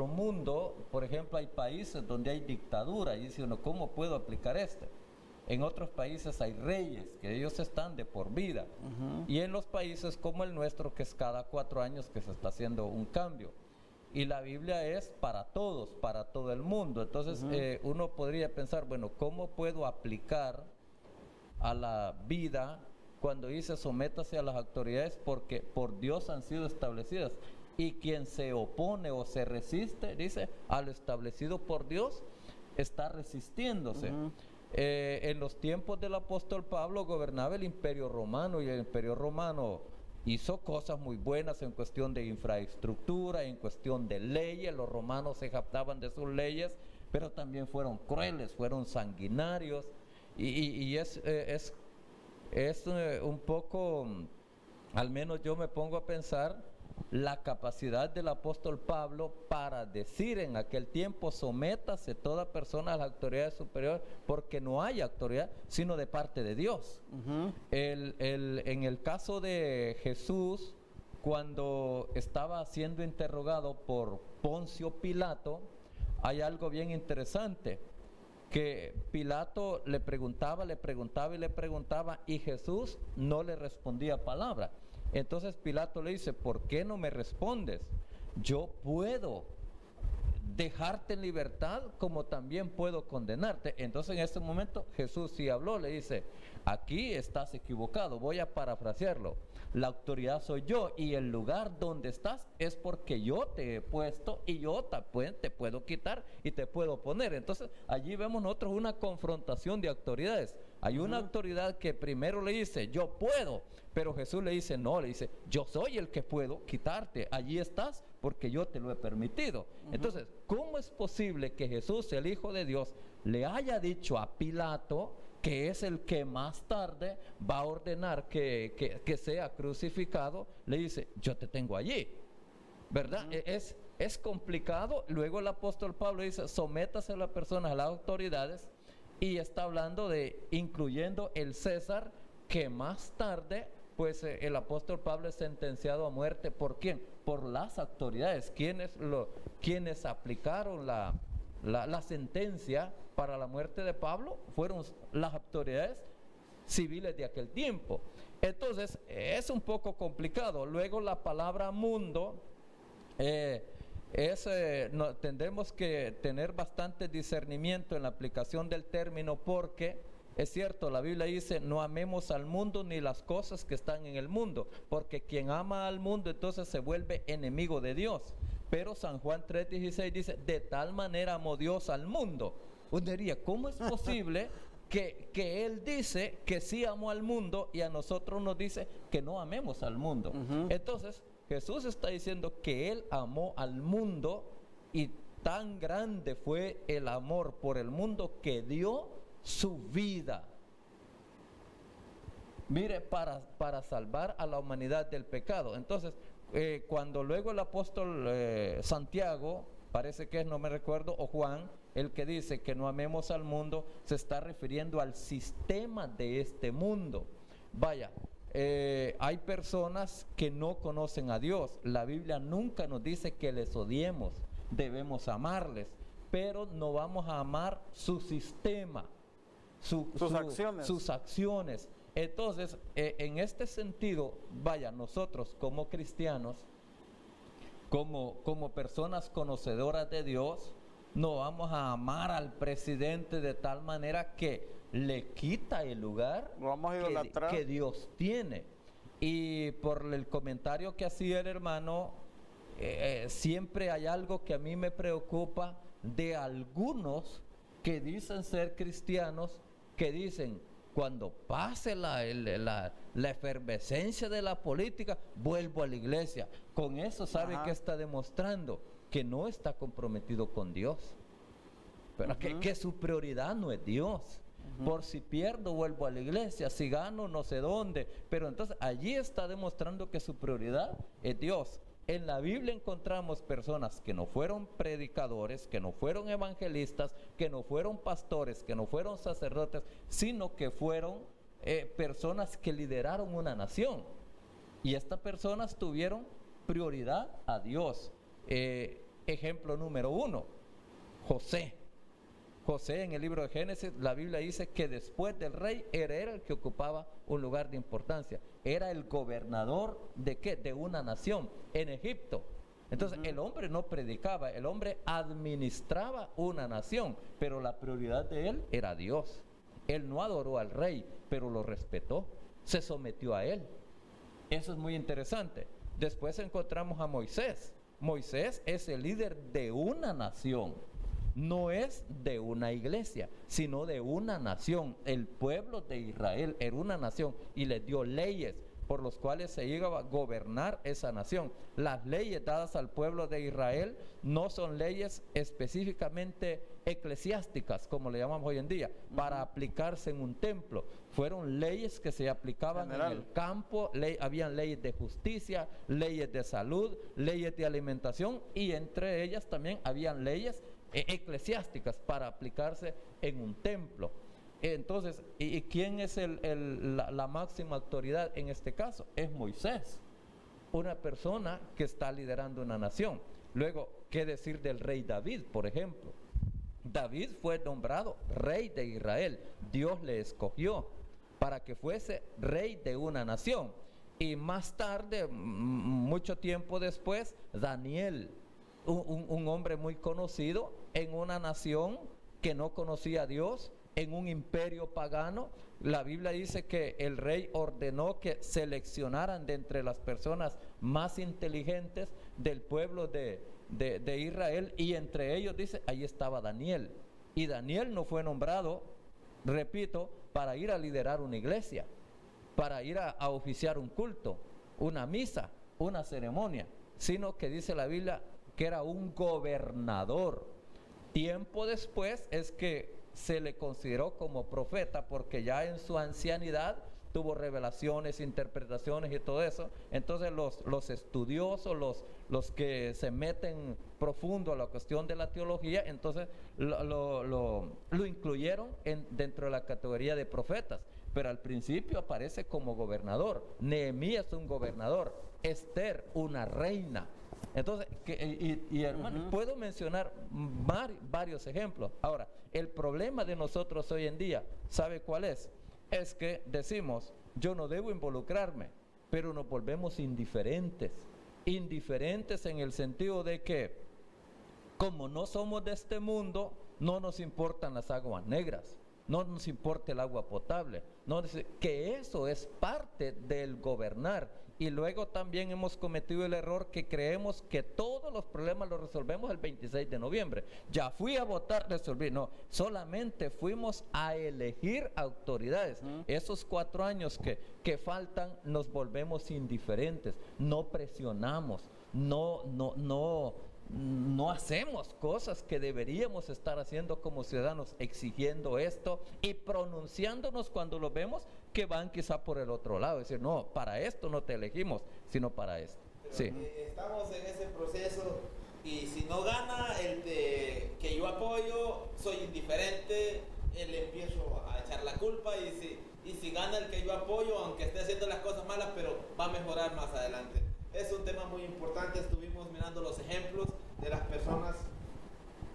mundo, por ejemplo, hay países donde hay dictadura y dice uno, ¿cómo puedo aplicar esto? En otros países hay reyes, que ellos están de por vida. Y en los países como el nuestro, que es cada 4 años que se está haciendo un cambio. Y la Biblia es para todos, para todo el mundo. Entonces uno podría pensar, bueno, ¿cómo puedo aplicar a la vida cuando dice sométase a las autoridades porque por Dios han sido establecidas? Y quien se opone o se resiste, dice, a lo establecido por Dios, está resistiéndose. En los tiempos del apóstol Pablo gobernaba el Imperio Romano, y el Imperio Romano hizo cosas muy buenas en cuestión de infraestructura, en cuestión de leyes. Los romanos se jactaban de sus leyes, pero también fueron crueles, fueron sanguinarios, y es un poco, al menos yo me pongo a pensar, la capacidad del apóstol Pablo para decir en aquel tiempo, sométase toda persona a las autoridades superiores, porque no hay autoridad sino de parte de Dios. En el caso de Jesús, cuando estaba siendo interrogado por Poncio Pilato, hay algo bien interesante, que Pilato le preguntaba y Jesús no le respondía palabra. Entonces Pilato le dice, ¿por qué no me respondes? Yo puedo dejarte en libertad como también puedo condenarte. Entonces en este momento Jesús sí habló, le dice, aquí estás equivocado, voy a parafrasearlo. La autoridad soy yo y el lugar donde estás es porque yo te he puesto y yo te puedo quitar y te puedo poner. Entonces allí vemos nosotros una confrontación de autoridades. Hay una autoridad que primero le dice, yo puedo, pero Jesús le dice, no, le dice, yo soy el que puedo quitarte, allí estás porque yo te lo he permitido. Entonces, ¿cómo es posible que Jesús, el Hijo de Dios, le haya dicho a Pilato, que es el que más tarde va a ordenar que sea crucificado, le dice, yo te tengo allí, ¿verdad? Es complicado. Luego el apóstol Pablo dice, sométase a las personas, a las autoridades, y está hablando de, incluyendo el César, que más tarde, pues el apóstol Pablo es sentenciado a muerte. ¿Por quién? Por las autoridades. Quienes aplicaron la sentencia para la muerte de Pablo fueron las autoridades civiles de aquel tiempo. Entonces es un poco complicado. Luego la palabra mundo tendremos que tener bastante discernimiento en la aplicación del término, porque Es cierto, la Biblia dice, no amemos al mundo ni las cosas que están en el mundo, porque quien ama al mundo entonces se vuelve enemigo de Dios. Pero San Juan 3:16 dice, de tal manera amó Dios al mundo. Uno diría, ¿cómo es posible que Él dice que sí amó al mundo y a nosotros nos dice que no amemos al mundo? Entonces, Jesús está diciendo que Él amó al mundo y tan grande fue el amor por el mundo que dio su vida. Mire, para salvar a la humanidad del pecado. Entonces, cuando luego el apóstol Santiago, parece que es, no me recuerdo, o Juan, el que dice que no amemos al mundo, se está refiriendo al sistema de este mundo. Vaya, hay personas que no conocen a Dios. La Biblia nunca nos dice que les odiemos, debemos amarles, pero no vamos a amar su sistema, sus acciones. Entonces, en este sentido, vaya, nosotros como cristianos, como personas conocedoras de Dios, no vamos a amar al presidente de tal manera que le quita el lugar que Dios tiene. Y por el comentario que hacía el hermano, siempre hay algo que a mí me preocupa de algunos que dicen ser cristianos, que dicen, cuando pase la efervescencia de la política, vuelvo a la iglesia. Con eso, ¿sabe qué está demostrando? Que no está comprometido con Dios. Pero que su prioridad no es Dios. Por si pierdo, vuelvo a la iglesia. Si gano, no sé dónde. Pero entonces allí está demostrando que su prioridad es Dios. En la Biblia encontramos personas que no fueron predicadores, que no fueron evangelistas, que no fueron pastores, que no fueron sacerdotes, sino que fueron personas que lideraron una nación. Y estas personas tuvieron prioridad a Dios. Ejemplo número 1, José. José, en el libro de Génesis, la Biblia dice que después del rey era el que ocupaba un lugar de importancia. Era el gobernador ¿de qué? De una nación, en Egipto. Entonces, el hombre no predicaba, el hombre administraba una nación, pero la prioridad de él era Dios. Él no adoró al rey, pero lo respetó, se sometió a él. Eso es muy interesante. Después encontramos a Moisés. Moisés es el líder de una nación. No es de una iglesia, sino de una nación. El pueblo de Israel era una nación y les dio leyes por los cuales se iba a gobernar esa nación. Las leyes dadas al pueblo de Israel no son leyes específicamente eclesiásticas, como le llamamos hoy en día, para aplicarse en un templo. Fueron leyes que se aplicaban en el campo, habían leyes de justicia, leyes de salud, leyes de alimentación, y entre ellas también habían leyes eclesiásticas para aplicarse en un templo. Entonces, ¿y quién es la máxima autoridad en este caso? Es Moisés, una persona que está liderando una nación. Luego, ¿qué decir del rey David, por ejemplo? David fue nombrado rey de Israel. Dios le escogió para que fuese rey de una nación. Y más tarde, mucho tiempo después, Daniel, un hombre muy conocido en una nación que no conocía a Dios, en un imperio pagano. La Biblia dice que el rey ordenó que seleccionaran de entre las personas más inteligentes del pueblo de Israel, y entre ellos dice, ahí estaba Daniel. Y Daniel no fue nombrado, repito, para ir a liderar una iglesia, para ir a oficiar un culto, una misa, una ceremonia, sino que dice la Biblia que era un gobernador. Tiempo después es que se le consideró como profeta, porque ya en su ancianidad tuvo revelaciones, interpretaciones y todo eso. Entonces los estudiosos, los que se meten profundo a la cuestión de la teología, entonces lo incluyeron dentro de la categoría de profetas. Pero al principio aparece como gobernador. Nehemías, un gobernador. Esther, una reina. Entonces, hermano, puedo mencionar varios ejemplos. Ahora, el problema de nosotros hoy en día, ¿sabe cuál es? Es que decimos, yo no debo involucrarme, pero nos volvemos indiferentes. Indiferentes en el sentido de que, como no somos de este mundo, no nos importan las aguas negras. no nos importa el agua potable, no, que eso es parte del gobernar. Y luego también hemos cometido el error que creemos que todos los problemas los resolvemos el 26 de noviembre. Ya fui a votar, resolví. No, solamente fuimos a elegir autoridades. Esos 4 años que faltan nos volvemos indiferentes, no presionamos, no hacemos cosas que deberíamos estar haciendo como ciudadanos, exigiendo esto y pronunciándonos cuando lo vemos que van quizá por el otro lado, es decir, no, para esto no te elegimos, sino para esto. Sí. Estamos en ese proceso y si no gana el que yo apoyo, soy indiferente, le empiezo a echar la culpa y si gana el que yo apoyo, aunque esté haciendo las cosas malas, pero va a mejorar más adelante. Es un tema muy importante, estuvimos mirando los ejemplos de las personas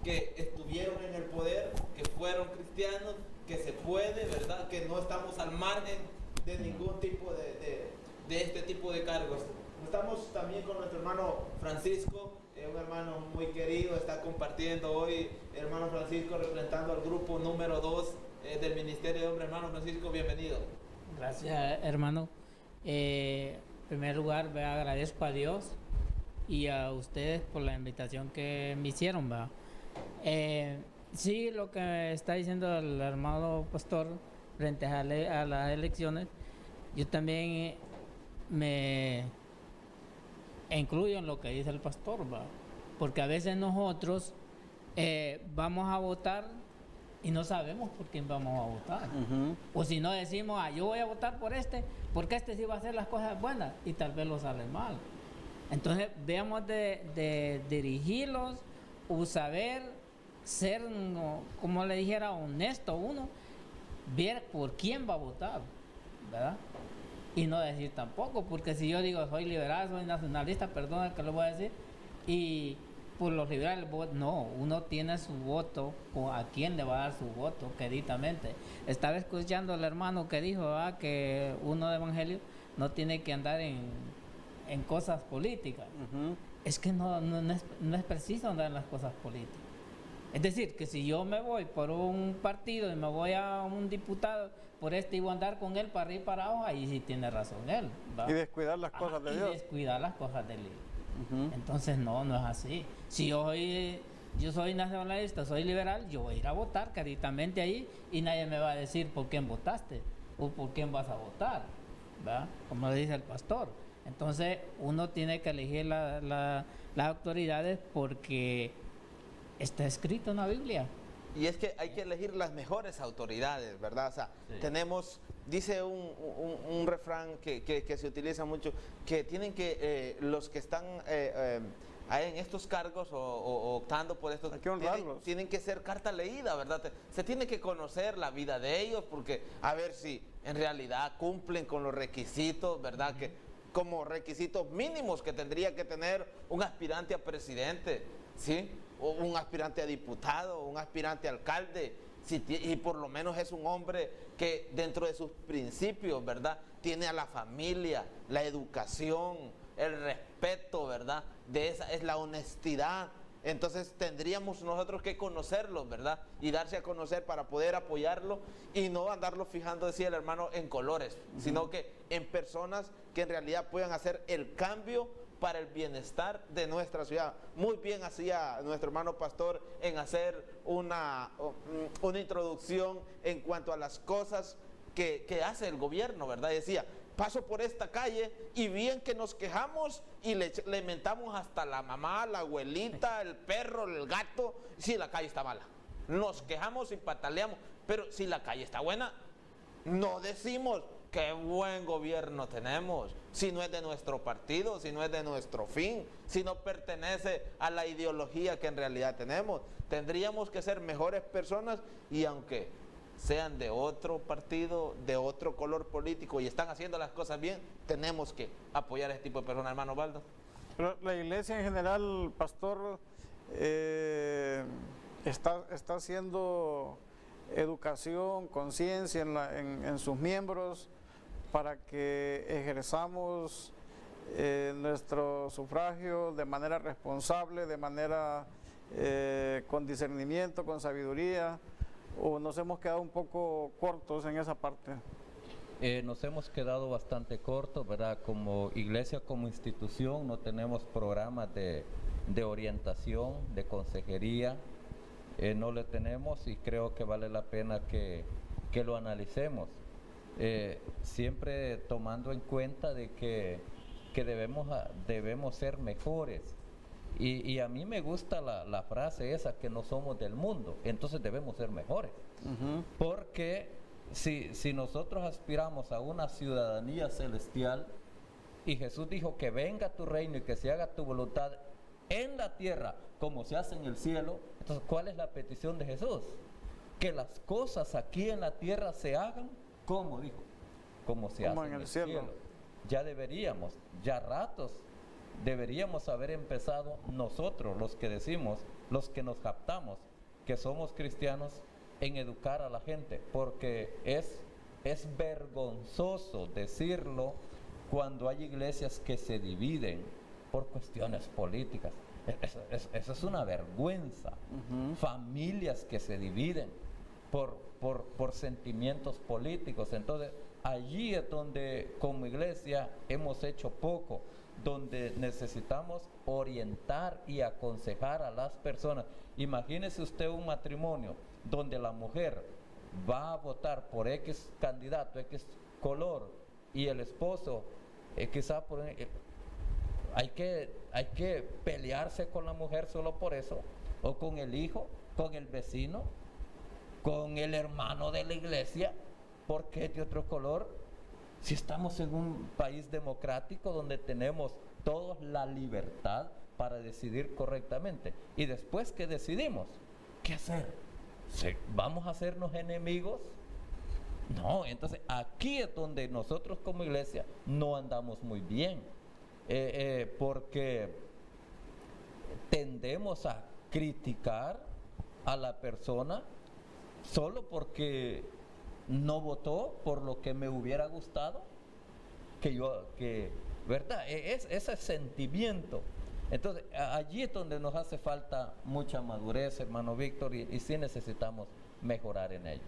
que estuvieron en el poder, que fueron cristianos, que se puede, ¿verdad? Que no estamos al margen de ningún tipo de este tipo de cargos. Estamos también con nuestro hermano Francisco, un hermano muy querido, está compartiendo hoy, hermano Francisco, representando al grupo número 2 del Ministerio de Hombre. Hermano Francisco, bienvenido. Gracias, hermano. En primer lugar, agradezco a Dios y a ustedes por la invitación que me hicieron, ¿verdad? Sí, lo que está diciendo el hermano pastor frente a las elecciones, yo también me incluyo en lo que dice el pastor, ¿verdad? Porque a veces nosotros vamos a votar y no sabemos por quién vamos a votar. O si no decimos, yo voy a votar por este, porque este sí va a hacer las cosas buenas, y tal vez lo sale mal. Entonces, debemos de dirigirlos o saber ser, como le dijera, honesto uno, ver por quién va a votar, ¿verdad? Y no decir tampoco, porque si yo digo soy liberal, soy nacionalista, perdón que lo voy a decir, y por los liberales, no, uno tiene su voto, a quién le va a dar su voto, queridamente. Estaba escuchando al hermano que dijo que uno de evangelio no tiene que andar en cosas políticas. Es que no es preciso andar en las cosas políticas. Es decir, que si yo me voy por un partido y me voy a un diputado, por este iba a andar con él para arriba y para abajo, ahí sí tiene razón él, ¿va? Y descuidar las cosas de Dios. Y descuidar las cosas de Dios. Entonces no es así. Si yo soy nacionalista, soy liberal, yo voy a ir a votar caritamente ahí y nadie me va a decir por quién votaste o por quién vas a votar, ¿va? Como le dice el pastor. Entonces uno tiene que elegir las autoridades porque está escrito en la Biblia. Y es que hay que elegir las mejores autoridades, ¿verdad? O sea, Sí. tenemos, dice un refrán que se utiliza mucho, que tienen que, los que están en estos cargos o optando por estos, Hay que honrarlos. tienen que ser carta leída, ¿verdad? Se tiene que conocer la vida de ellos, porque a ver si en realidad cumplen con los requisitos, ¿verdad? Que como requisitos mínimos que tendría que tener un aspirante a presidente, ¿sí? O un aspirante a diputado, un aspirante a alcalde, y por lo menos es un hombre que dentro de sus principios, ¿verdad? Tiene a la familia, la educación, el respeto, ¿verdad? De esa es la honestidad. Entonces tendríamos nosotros que conocerlos, ¿verdad? Y darse a conocer para poder apoyarlo y no andarlo fijando, decía el hermano, en colores, sino que en personas que en realidad puedan hacer el cambio para el bienestar de nuestra ciudad. Muy bien hacía nuestro hermano pastor en hacer una introducción en cuanto a las cosas que hace el gobierno, ¿verdad? Decía, paso por esta calle y bien que nos quejamos y le mentamos hasta la mamá, la abuelita, el perro, el gato, si la calle está mala. Nos quejamos y pataleamos, pero si la calle está buena, no decimos qué buen gobierno tenemos, si no es de nuestro partido, si no es de nuestro fin, si no pertenece a la ideología que en realidad tenemos. Tendríamos que ser mejores personas y aunque sean de otro partido, de otro color político y están haciendo las cosas bien, tenemos que apoyar a este tipo de personas, hermano Baldo. Pero la iglesia en general, pastor, está haciendo educación, conciencia en sus miembros para que ejerzamos nuestro sufragio de manera responsable, de manera con discernimiento, con sabiduría, o nos hemos quedado un poco cortos en esa parte? Nos hemos quedado bastante cortos, ¿verdad? Como iglesia, como institución, no tenemos programas de orientación, de consejería, no le tenemos, y creo que vale la pena que lo analicemos, siempre tomando en cuenta de que debemos ser mejores. Y a mí me gusta la frase esa, que no somos del mundo, entonces debemos ser mejores. Porque si nosotros aspiramos a una ciudadanía celestial, y Jesús dijo que venga tu reino y que se haga tu voluntad en la tierra como se hace en el cielo, entonces ¿cuál es la petición de Jesús? Que las cosas aquí en la tierra se hagan, ¿cómo dijo? Como se hace en el cielo. Ya deberíamos, ya ratos, deberíamos haber empezado nosotros, los que decimos, los que nos captamos, que somos cristianos, en educar a la gente, porque es vergonzoso decirlo cuando hay iglesias que se dividen por cuestiones políticas. Eso es una vergüenza. Familias que se dividen por sentimientos políticos. Entonces, allí es donde como iglesia hemos hecho poco, donde necesitamos orientar y aconsejar a las personas. Imagínese usted un matrimonio donde la mujer va a votar por X candidato, X color, y el esposo quizá por... hay que pelearse con la mujer solo por eso, o con el hijo, con el vecino, con el hermano de la iglesia, porque es de otro color. Si estamos en un país democrático donde tenemos todos la libertad para decidir correctamente, y después que decidimos, ¿qué hacer? ¿Vamos a hacernos enemigos? No, entonces aquí es donde nosotros como iglesia no andamos muy bien, porque tendemos a criticar a la persona solo porque no votó por lo que me hubiera gustado, ¿verdad? Ese sentimiento. Entonces, allí es donde nos hace falta mucha madurez, hermano Víctor, y sí necesitamos mejorar en ello.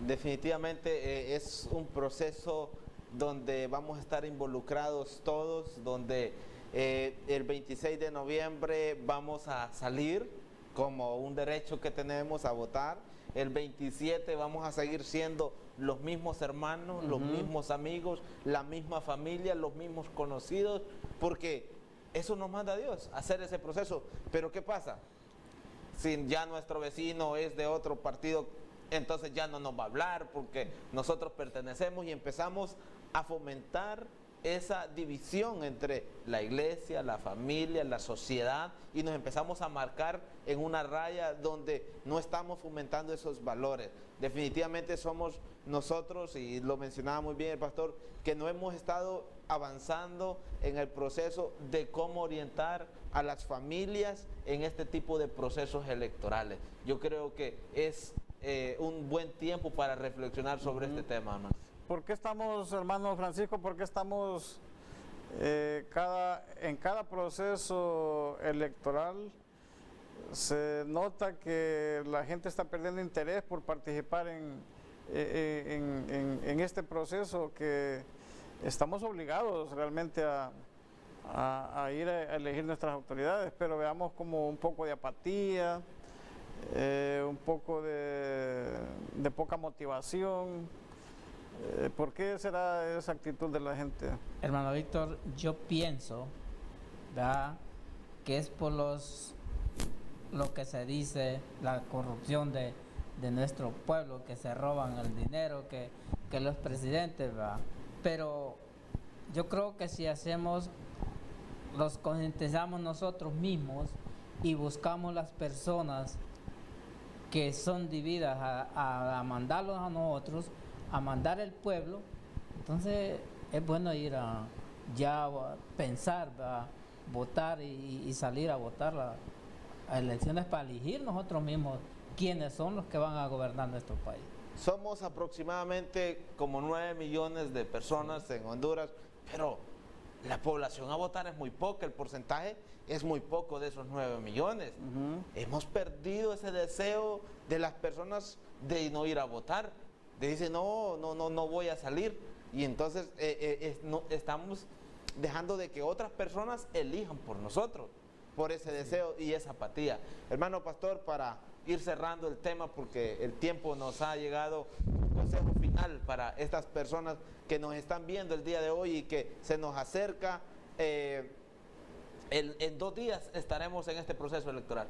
Definitivamente es un proceso donde vamos a estar involucrados todos, donde el 26 de noviembre vamos a salir como un derecho que tenemos a votar. El 27 vamos a seguir siendo los mismos hermanos, los mismos amigos, la misma familia, los mismos conocidos, porque eso nos manda Dios, hacer ese proceso. Pero ¿qué pasa? Si ya nuestro vecino es de otro partido, entonces ya no nos va a hablar porque nosotros pertenecemos, y empezamos a fomentar esa división entre la iglesia, la familia, la sociedad, y nos empezamos a marcar en una raya donde no estamos fomentando esos valores. Definitivamente somos nosotros, y lo mencionaba muy bien el pastor, que no hemos estado avanzando en el proceso de cómo orientar a las familias en este tipo de procesos electorales. Yo creo que es un buen tiempo para reflexionar sobre este tema, hermano. ¿Por qué estamos, hermano Francisco, por qué estamos en cada proceso electoral? Se nota que la gente está perdiendo interés por participar en este proceso, que estamos obligados realmente a ir a elegir nuestras autoridades, pero veamos como un poco de apatía, un poco de poca motivación. ¿Por qué será esa actitud de la gente? Hermano Víctor, yo pienso, ¿verdad?, que es por lo que se dice, la corrupción de nuestro pueblo, que se roban el dinero, que los presidentes, ¿verdad? Pero yo creo que si los concientizamos nosotros mismos y buscamos las personas que son divididas a mandarlos a nosotros, a mandar el pueblo, entonces es bueno ir a pensar, a votar y salir a votar a elecciones para elegir nosotros mismos quiénes son los que van a gobernar nuestro país. Somos aproximadamente como 9 millones de personas en Honduras, pero la población a votar es muy poca, el porcentaje es muy poco de esos 9 millones. Hemos perdido ese deseo de las personas de no ir a votar, de decir no voy a salir, y entonces estamos dejando de que otras personas elijan por nosotros, por ese deseo y esa apatía. Hermano pastor, para ir cerrando el tema, porque el tiempo nos ha llegado, un consejo final para estas personas que nos están viendo el día de hoy y que se nos acerca. En 2 días estaremos en este proceso electoral.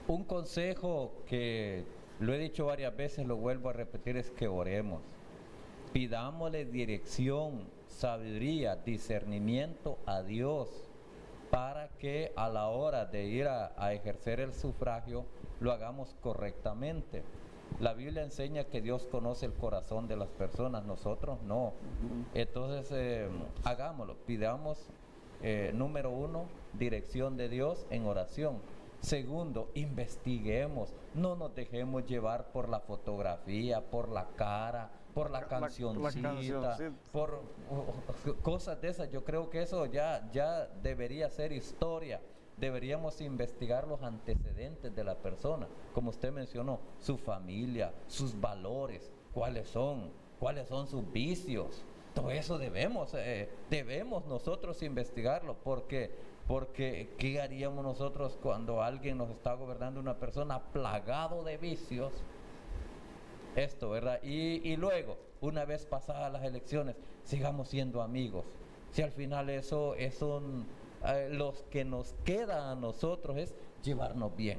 Un consejo que lo he dicho varias veces, lo vuelvo a repetir, es que oremos. Pidámosle dirección, sabiduría, discernimiento a Dios para que a la hora de ir a ejercer el sufragio lo hagamos correctamente. La Biblia enseña que Dios conoce el corazón de las personas, nosotros no. Entonces, hagámoslo, pidamos, número 1, dirección de Dios en oración. Segundo, investiguemos, no nos dejemos llevar por la fotografía, por la cara, por la cancioncita, por cosas de esas. Yo creo que eso ya debería ser historia. Deberíamos investigar los antecedentes de la persona, como usted mencionó, su familia, sus valores, cuáles son sus vicios. Todo eso debemos nosotros investigarlo, porque ¿qué haríamos nosotros cuando alguien nos está gobernando, una persona plagado de vicios? Esto, ¿verdad? Y luego, una vez pasadas las elecciones, sigamos siendo amigos. Si al final eso los que nos queda a nosotros es llevarnos bien,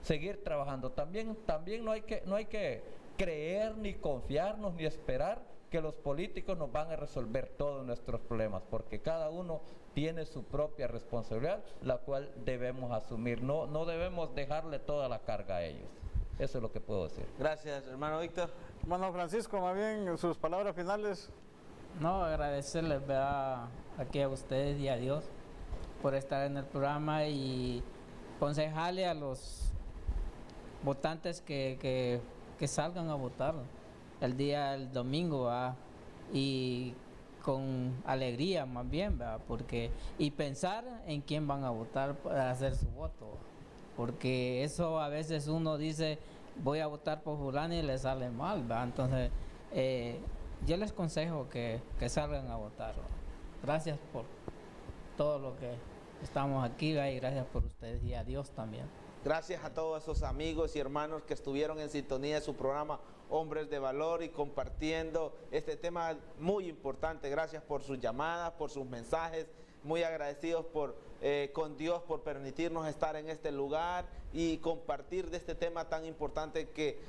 seguir trabajando. También no hay que creer, ni confiarnos, ni esperar que los políticos nos van a resolver todos nuestros problemas, porque cada uno tiene su propia responsabilidad, la cual debemos asumir. No debemos dejarle toda la carga a ellos. Eso es lo que puedo decir. Gracias, hermano Víctor. Hermano Francisco, más bien, sus palabras finales. No, agradecerles, ¿verdad?, aquí a ustedes y a Dios por estar en el programa, y aconsejarle a los votantes que salgan a votar el domingo, ¿verdad?, y con alegría más bien, ¿verdad?, y pensar en quién van a votar para hacer su voto, porque eso a veces uno dice voy a votar por fulano y le sale mal, ¿verdad? Entonces yo les aconsejo que salgan a votar. Gracias por todo lo que estamos aquí, ¿verdad?, y gracias por ustedes, y a Dios también. Gracias a todos esos amigos y hermanos que estuvieron en sintonía de su programa Hombres de Valor y compartiendo este tema muy importante. Gracias por sus llamadas, por sus mensajes. Muy agradecidos con Dios por permitirnos estar en este lugar y compartir de este tema tan importante que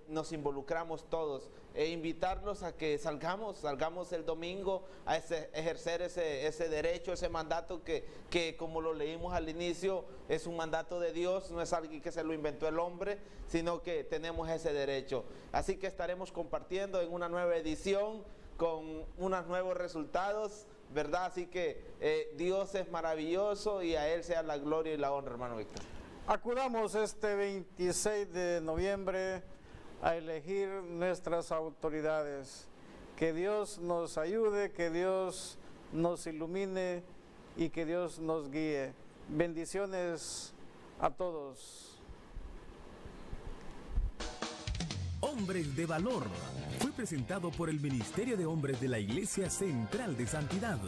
nos involucramos todos. Invitarlos a que salgamos el domingo a ejercer ese derecho, ese mandato que como lo leímos al inicio, es un mandato de Dios, no es algo que se lo inventó el hombre, sino que tenemos ese derecho. Así que estaremos compartiendo en una nueva edición con unos nuevos resultados, ¿verdad? Así que Dios es maravilloso y a Él sea la gloria y la honra, hermano Víctor. Acudamos este 26 de noviembre a elegir nuestras autoridades. Que Dios nos ayude, que Dios nos ilumine y que Dios nos guíe. Bendiciones a todos. Hombres de Valor fue presentado por el Ministerio de Hombres de la Iglesia Central de Santidad.